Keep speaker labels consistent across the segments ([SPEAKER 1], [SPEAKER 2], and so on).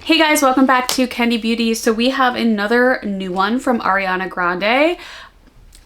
[SPEAKER 1] Hey guys, welcome back to Candy Beauty. So we have another new one from Ariana Grande.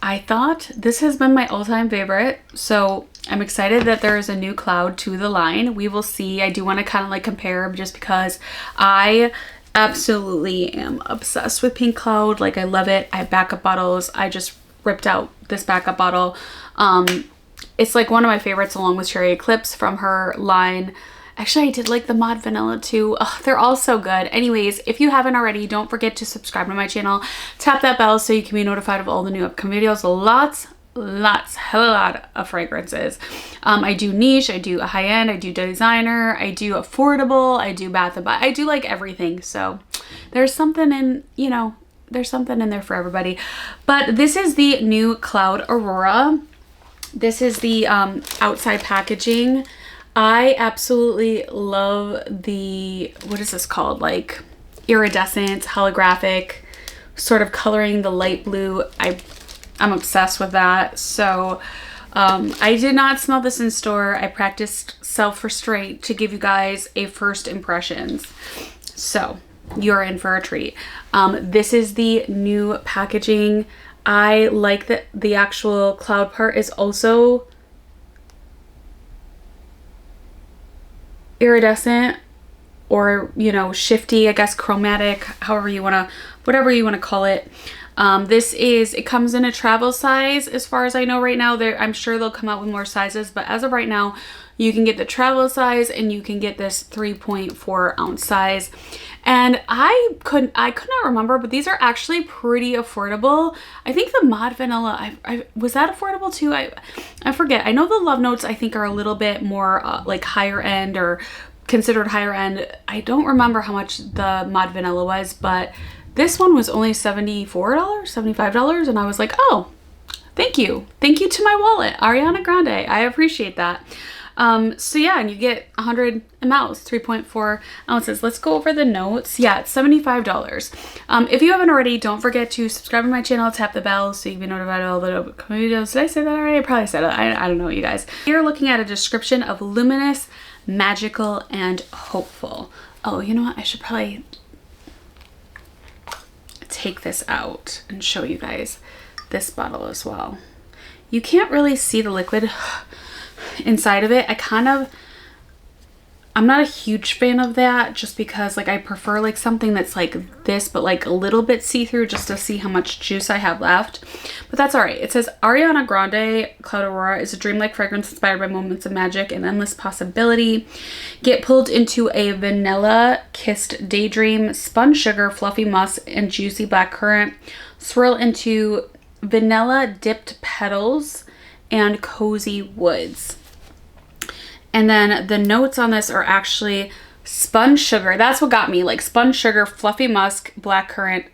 [SPEAKER 1] I thought this has been my all-time favorite, so I'm excited that there is a new cloud to the line. We will see. I do want to kind of like compare just because I absolutely am obsessed with Pink Cloud. Like, I love it. I have backup bottles. I just ripped out this backup bottle. It's like one of my favorites along with Cherry Eclipse from her line. Actually, I did like the Mod Vanilla too. Ugh, they're all so good. Anyways, if you haven't already, don't forget to subscribe to my channel. Tap that bell so you can be notified of all the new upcoming videos. Hell a lot of fragrances. I do niche, I do high-end, I do designer, I do affordable, I do bath and body. I do like everything. So there's something in, you know, there's something in there for everybody. But this is the new Cloud Aurora. This is the outside packaging. I absolutely love the, what is this called? Like iridescent, holographic, sort of coloring the light blue. I'm obsessed with that. So I did not smell this in store. I practiced self-restraint to give you guys a first impressions. So you're in for a treat. This is the new packaging. I like that the actual cloud part is also iridescent, or, you know, shifty, I guess, chromatic, however you want to, whatever you want to call it. It comes in a travel size as far as I know right now. I'm sure they'll come out with more sizes, but as of right now, you can get the travel size and you can get this 3.4 ounce size. And I could not remember, but these are actually pretty affordable. I think the Mod Vanilla, was that affordable too? I forget. I know the Love Notes I think are a little bit more like higher end or considered higher end. I don't remember how much the Mod Vanilla was, but this one was only $74, $75, and I was like, oh, thank you. Thank you to my wallet, Ariana Grande. I appreciate that. So yeah, and you get 100 mLs, 3.4 ounces. Let's go over the notes. Yeah, it's $75. If you haven't already, don't forget to subscribe to my channel, tap the bell so you can be notified of all the upcoming videos. Did I say that already? I probably said it. I don't know, you guys. You're looking at a description of luminous, magical, and hopeful. Oh, you know what? I should probably take this out and show you guys this bottle as well. You can't really see the liquid inside of it. I'm not a huge fan of that, just because like I prefer like something that's like this but like a little bit see-through, just to see how much juice I have left. But that's all right. It says Ariana Grande Cloud Aurora is a dreamlike fragrance inspired by moments of magic and endless possibility. Get pulled into a vanilla kissed daydream, spun sugar, fluffy musk, and juicy black currant. Swirl into vanilla dipped petals and cozy woods. And then the notes on this are actually spun sugar. That's what got me. Like spun sugar, fluffy musk, black currant,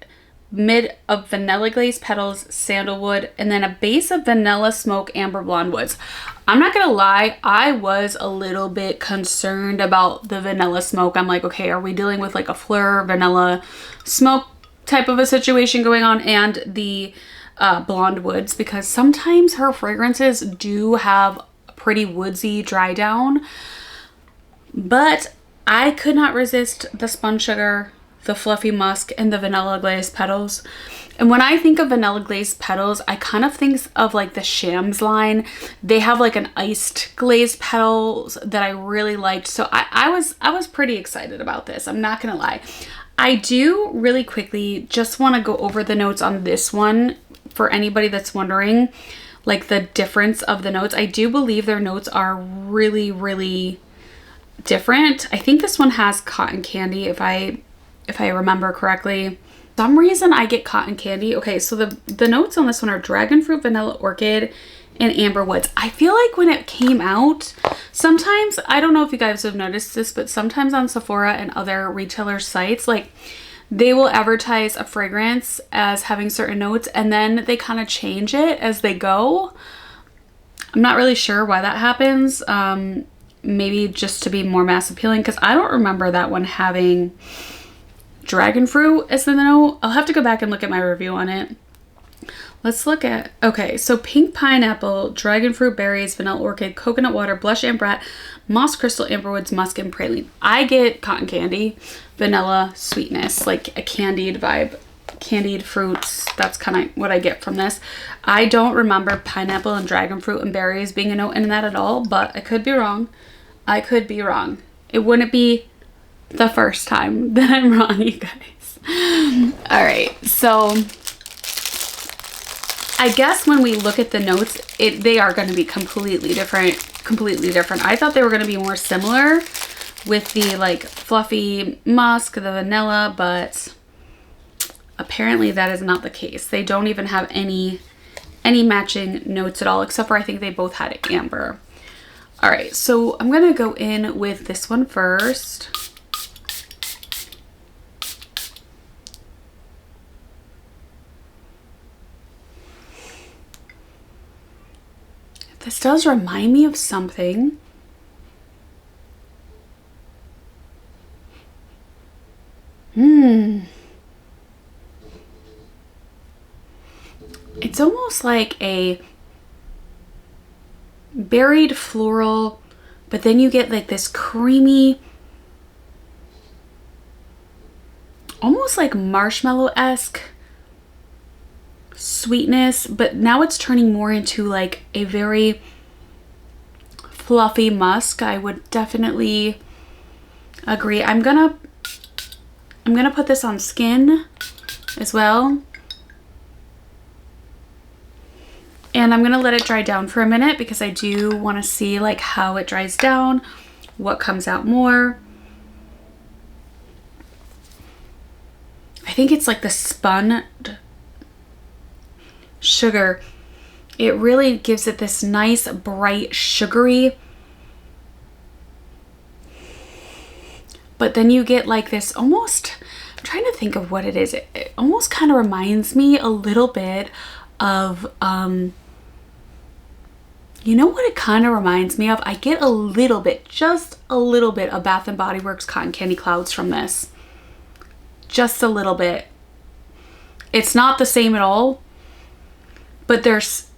[SPEAKER 1] mid of vanilla glazed petals, sandalwood, and then a base of vanilla smoke, amber blonde woods. I'm not gonna lie, I was a little bit concerned about the vanilla smoke. I'm like, okay, are we dealing with like a fleur vanilla smoke type of a situation going on, and the blonde woods, because sometimes her fragrances do have pretty woodsy dry down, but I could not resist the spun sugar, the fluffy musk, and the vanilla glazed petals. And when I think of vanilla glazed petals, I kind of think of like the Shams line. They have like an iced glazed petals that I really liked, so I was pretty excited about this. I'm not gonna lie. I do really quickly just want to go over the notes on this one for anybody that's wondering, like the difference of the notes. I do believe their notes are really, really different. I think this one has cotton candy, if I remember correctly. For some reason I get cotton candy. Okay, so the notes on this one are dragon fruit, vanilla orchid, and amber woods. I feel like when it came out, sometimes, I don't know if you guys have noticed this, but sometimes on Sephora and other retailer sites, like they will advertise a fragrance as having certain notes and then they kind of change it as they go. I'm not really sure why that happens. Maybe just to be more mass appealing, because I don't remember that one having dragon fruit as the note. I'll have to go back and look at my review on it. Let's look at, okay, so pink pineapple, dragon fruit berries, vanilla orchid, coconut water, blush ambrat, moss crystal, amberwoods, musk, and praline. I get cotton candy, vanilla, sweetness, like a candied vibe, candied fruits. That's kind of what I get from this. I don't remember pineapple and dragon fruit and berries being a note in that at all, but I could be wrong. I could be wrong. It wouldn't be the first time that I'm wrong, you guys. All right, so I guess when we look at the notes, they are going to be completely different. I thought they were going to be more similar with the like fluffy musk, the vanilla, but apparently that is not the case. They don't even have any matching notes at all, except for I think they both had amber. All right, so I'm going to go in with this one first. This does remind me of something. It's almost like a berried floral, but then you get like this creamy, almost like marshmallow-esque sweetness, but now it's turning more into like a very fluffy musk. I would definitely agree. I'm gonna put this on skin as well, and I'm gonna let it dry down for a minute because I do want to see like how it dries down, what comes out more. I think it's like the spun sugar. It really gives it this nice bright sugary, but then you get like this almost, I'm trying to think of what it is. It almost kind of reminds me a little bit of you know what it kind of reminds me of? I get a little bit, just a little bit of Bath and Body Works Cotton Candy Clouds from this. Just a little bit. It's not the same at all, but there's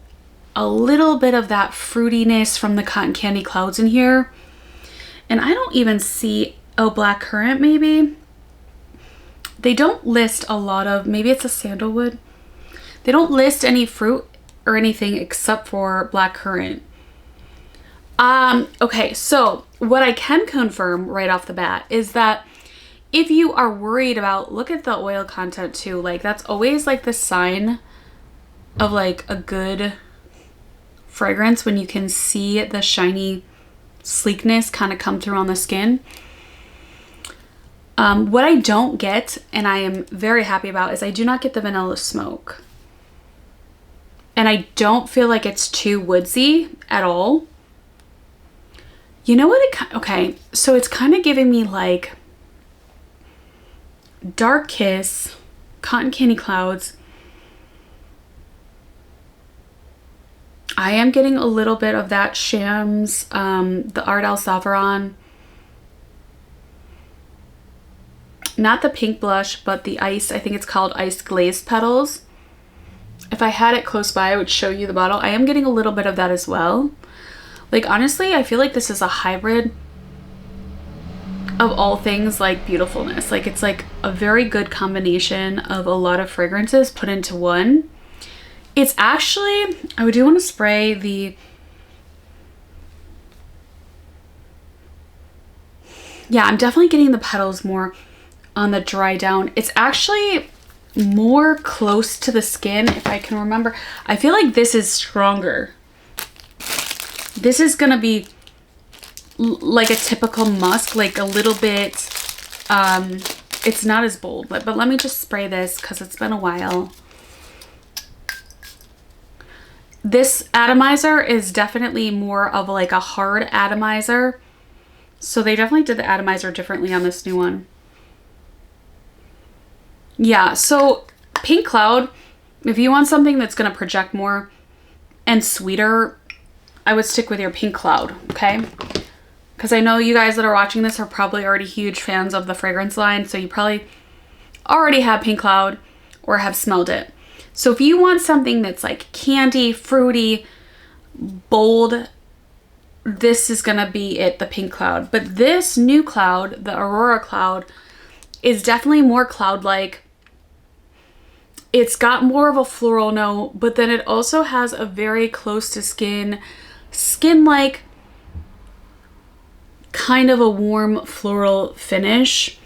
[SPEAKER 1] a little bit of that fruitiness from the Cotton Candy Clouds in here. And I don't even see, oh, black currant maybe. They don't list a lot of, maybe it's a sandalwood. They don't list any fruit or anything except for black currant. Okay, so what I can confirm right off the bat is that if you are worried about, look at the oil content too, like that's always like the sign of like a good fragrance when you can see the shiny sleekness kind of come through on the skin. What I don't get, and I am very happy about, is I do not get the vanilla smoke. And I don't feel like it's too woodsy at all. You know what okay, so it's kind of giving me like Dark Kiss, Cotton Candy Clouds. I am getting a little bit of that Shams, the Ardell Saffron. Not the pink blush, but the ice, I think it's called Ice Glazed Petals. If I had it close by, I would show you the bottle. I am getting a little bit of that as well. Like, honestly, I feel like this is a hybrid of all things like beautifulness. Like, it's like a very good combination of a lot of fragrances put into one. It's actually, I do want to spray the, yeah, I'm definitely getting the petals more on the dry down. It's actually more close to the skin, if I can remember. I feel like this is stronger. This is gonna be like a typical musk, like a little bit, it's not as bold, but let me just spray this because it's been a while. This atomizer is definitely more of like a hard atomizer. So they definitely did the atomizer differently on this new one. Yeah, so Pink Cloud, if you want something that's going to project more and sweeter, I would stick with your Pink Cloud, okay? Because I know you guys that are watching this are probably already huge fans of the fragrance line, so you probably already have Pink Cloud or have smelled it. So if you want something that's like candy, fruity, bold, this is gonna be it, the Pink Cloud. But this new cloud, the Aurora Cloud, is definitely more cloud-like. It's got more of a floral note, but then it also has a very close to skin-like, kind of a warm floral finish.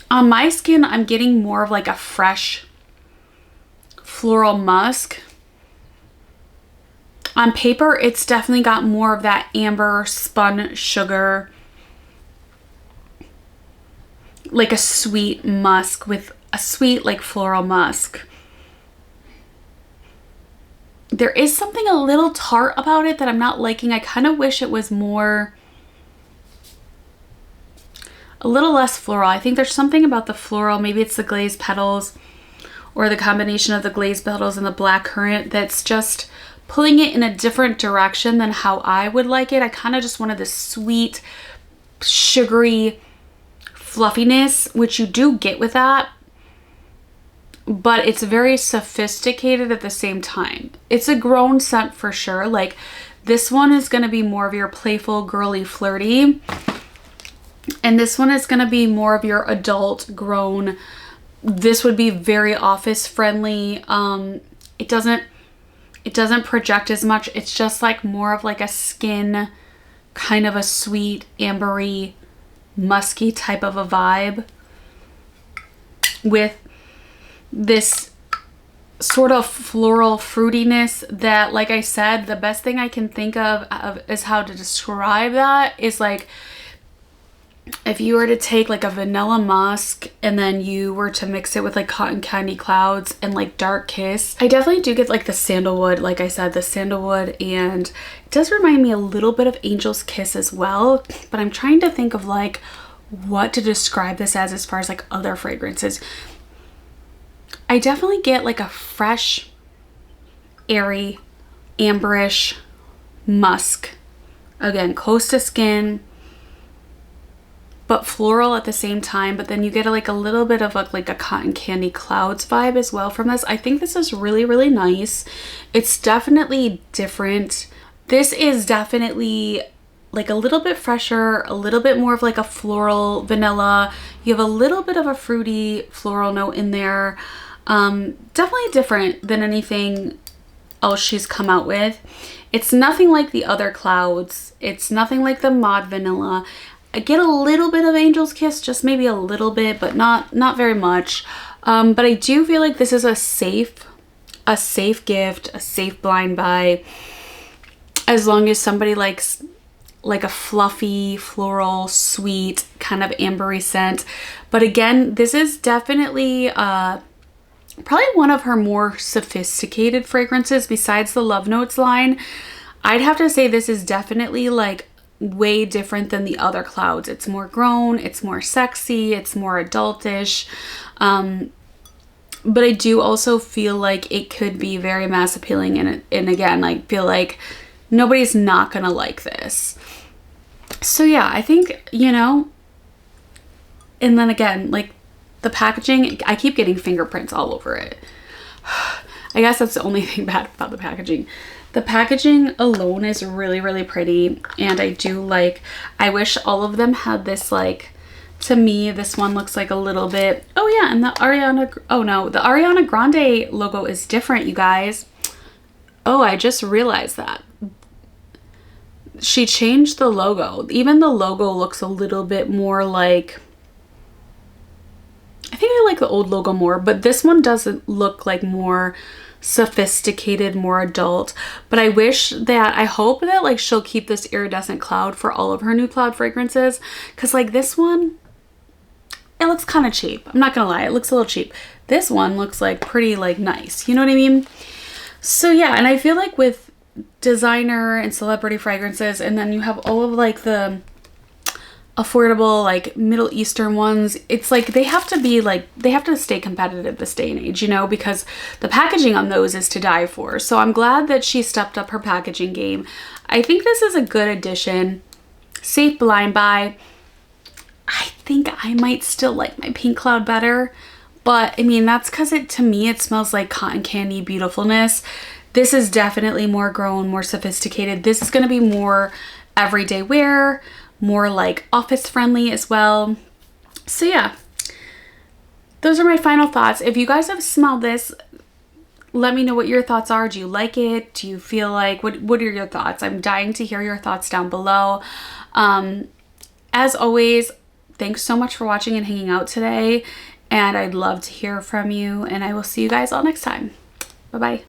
[SPEAKER 1] On my skin, I'm getting more of like a fresh floral musk. On paper, it's definitely got more of that amber spun sugar, like a sweet musk with a sweet like floral musk. There is something a little tart about it that I'm not liking. I kind of wish it was more, a little less floral. I think there's something about the floral, maybe it's the glazed petals or the combination of the glazed petals and the black currant that's just pulling it in a different direction than how I would like it. I kind of just wanted this sweet, sugary fluffiness, which you do get with that, but it's very sophisticated at the same time. It's a grown scent for sure. Like this one is going to be more of your playful, girly, flirty, and this one is going to be more of your adult, grown. This would be very office friendly. It doesn't project as much. It's just like more of like a skin, kind of a sweet, ambery, musky type of a vibe with this sort of floral fruitiness that, like I said, the best thing I can think of is how to describe that is like if you were to take like a vanilla musk and then you were to mix it with like cotton candy clouds and like dark kiss. I definitely do get like the sandalwood, like I said, the sandalwood, and it does remind me a little bit of Angel's Kiss as well, but I'm trying to think of like what to describe this as far as like other fragrances. I definitely get like a fresh, airy, amberish musk. Again, close to skin, but floral at the same time. But then you get like a little bit of like a cotton candy clouds vibe as well from this. I think this is really, really nice. It's definitely different. This is definitely like a little bit fresher, a little bit more of like a floral vanilla. You have a little bit of a fruity floral note in there. Definitely different than anything else she's come out with. It's nothing like the other clouds. It's nothing like the Mod Vanilla. I get a little bit of Angel's Kiss, just maybe a little bit, but not very much. But I do feel like this is a safe gift, a safe blind buy, as long as somebody likes like a fluffy, floral, sweet, kind of ambery scent. But again, this is definitely probably one of her more sophisticated fragrances besides the Love Notes line. I'd have to say this is definitely like way different than the other clouds. It's more grown, it's more sexy, it's more adultish. But I do also feel like it could be very mass appealing, and again, I feel like nobody's not gonna like this. So yeah, I think, you know, and then again, like the packaging, I keep getting fingerprints all over it. I guess that's the only thing bad about the packaging. The packaging alone is really, really pretty, and I do like, I wish all of them had this, like, to me, this one looks like a little bit, oh yeah, and the Ariana, oh no, the Ariana Grande logo is different, you guys. Oh, I just realized that. She changed the logo. Even the logo looks a little bit more like, I think I like the old logo more, but this one doesn't look like more sophisticated, more adult. But I wish that, I hope that like she'll keep this iridescent cloud for all of her new cloud fragrances, because like this one, it looks kind of cheap. I'm not gonna lie, it looks a little cheap. This one looks like pretty like nice, you know what I mean? So yeah, and I feel like with designer and celebrity fragrances, and then you have all of like the affordable like Middle Eastern ones, it's like they have to be like, they have to stay competitive this day and age, you know, because the packaging on those is to die for. So I'm glad that she stepped up her packaging game. I think this is a good addition. Safe blind buy. I think I might still like my Pink Cloud better. But I mean, that's because to me, it smells like cotton candy beautifulness. This is definitely more grown, more sophisticated. This is going to be more everyday wear, more like office friendly as well. So yeah, those are my final thoughts. If you guys have smelled this, let me know what your thoughts are. Do you like it? Do you feel like, what are your thoughts? I'm dying to hear your thoughts down below. As always, thanks so much for watching and hanging out today. And I'd love to hear from you. And I will see you guys all next time. Bye-bye.